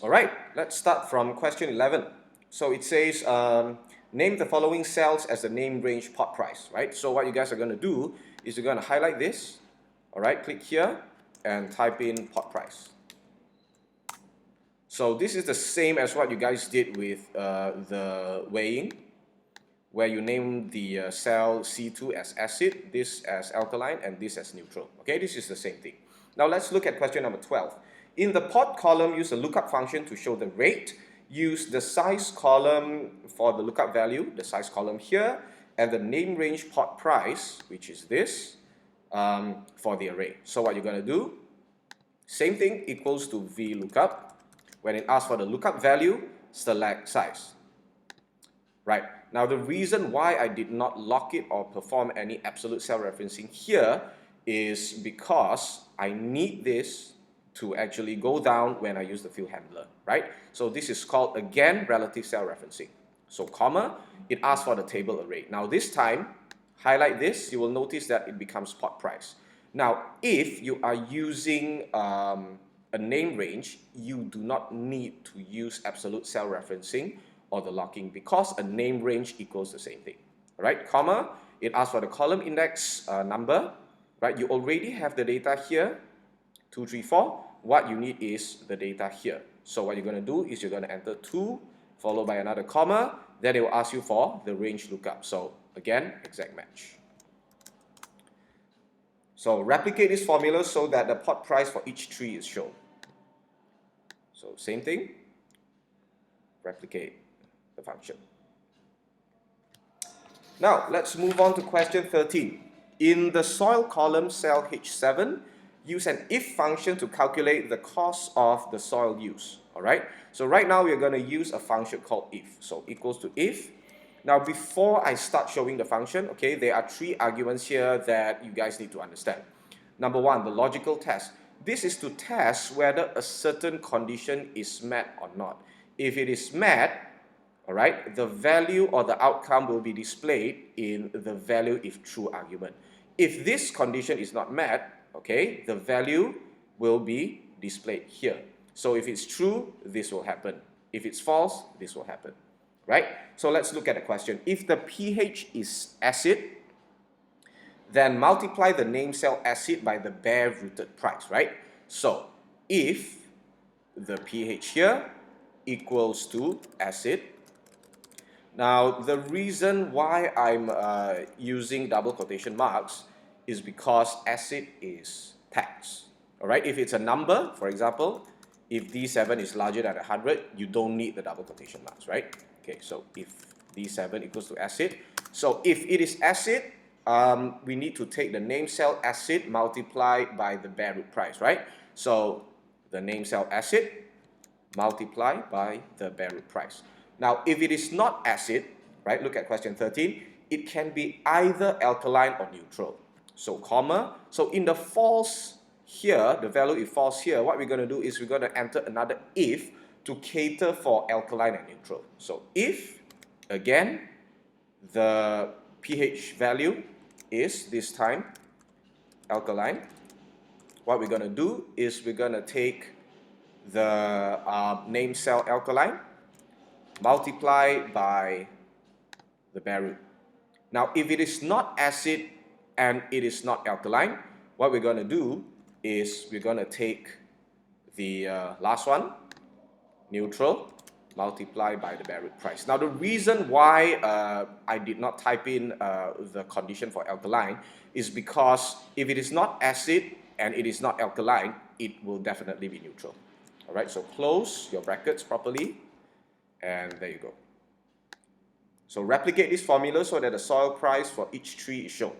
All right, let's start from question 11. So it says, name the following cells as the name range pot price, right? So what you guys are going to do is you're going to highlight this, all right, click here and type in pot price. So this is the same as what you guys did with the weighing, where you name the cell C2 as acid, this as alkaline, and this as neutral. Okay, this is the same thing. Now let's look at question number 12. In the pot column, use the lookup function to show the rate. Use the size column for the lookup value, the size column here, and the name range pot price, which is this, for the array. So what you're going to do, same thing, equals to VLOOKUP. When it asks for the lookup value, select size. Right. Now the reason why I did not lock it or perform any absolute cell referencing here is because I need this to actually go down when I use the field handler, right? So this is called, again, relative cell referencing. So comma, it asks for the table array. Now this time, highlight this, you will notice that it becomes pot price. Now, if you are using a name range, you do not need to use absolute cell referencing or the locking, because a name range equals the same thing. All right, comma, it asks for the column index number, right? You already have the data here, 2, 3, 4. What you need is the data here. So what you're going to do is you're going to enter 2, followed by another comma, then it will ask you for the range lookup. So again, exact match. So replicate this formula so that the pot price for each tree is shown. So same thing, replicate the function. Now let's move on to question 13. In the soil column, cell H7, use an if function to calculate the cost of the soil use. All right. So right now we're going to use a function called if. So equals to if. Now before I start showing the function, okay, there are 3 arguments here that you guys need to understand. Number 1, the logical test. This is to test whether a certain condition is met or not. If it is met, all right, the value or the outcome will be displayed in the value if true argument. If this condition is not met, okay, the value will be displayed here. So if it's true, this will happen. If it's false, this will happen, right? So let's look at the question. If the pH is acid, then multiply the name cell acid by the bare rooted price, right? So if the pH here equals to acid, now the reason why I'm using double quotation marks is because acid is text. All right, if it's a number, for example, if D7 is larger than 100, you don't need the double quotation marks, right? Okay, so if D7 equals to acid, so if it is acid, we need to take the name cell acid multiplied by the bare root price, right? So the name cell acid multiplied by the bare root price. Now, if it is not acid, right, look at question 13, it can be either alkaline or neutral. So, comma, so in the false here, the value if false here, what we're going to do is we're going to enter another if to cater for alkaline and neutral. So, if, again, the pH value is, this time, alkaline, what we're going to do is we're going to take the name cell alkaline, multiply by the bare root. Now, if it is not acid and it is not alkaline, what we're going to do is we're going to take the last one, neutral, multiply by the bare root price. Now, the reason why I did not type in the condition for alkaline is because if it is not acid and it is not alkaline, it will definitely be neutral. All right, so close your brackets properly. And there you go. So replicate this formula so that the soil price for each tree is shown.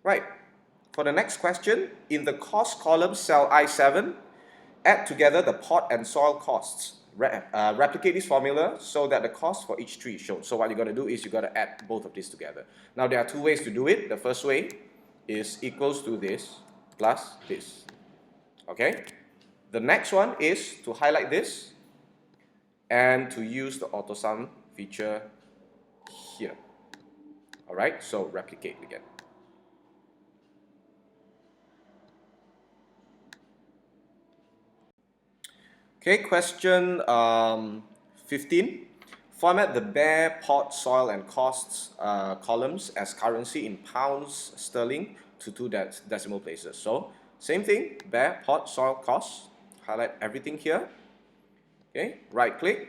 Right. For the next question, in the cost column, cell I7, add together the pot and soil costs. Replicate this formula so that the cost for each tree is shown. So what you're going to do is you're going to add both of these together. Now there are 2 ways to do it. The first way is equals to this plus this. Okay? The next one is to highlight this and to use the AutoSum feature here. All right, so replicate again. Okay, question 15. Format the bare pot, soil, and costs columns as currency in pounds sterling to two decimal places. So, same thing, bare, pot, soil, costs. Highlight everything here. Okay, right click,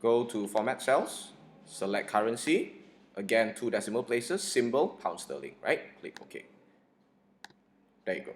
go to format cells, select currency, again two decimal places, symbol, pound sterling, right? Click OK. There you go.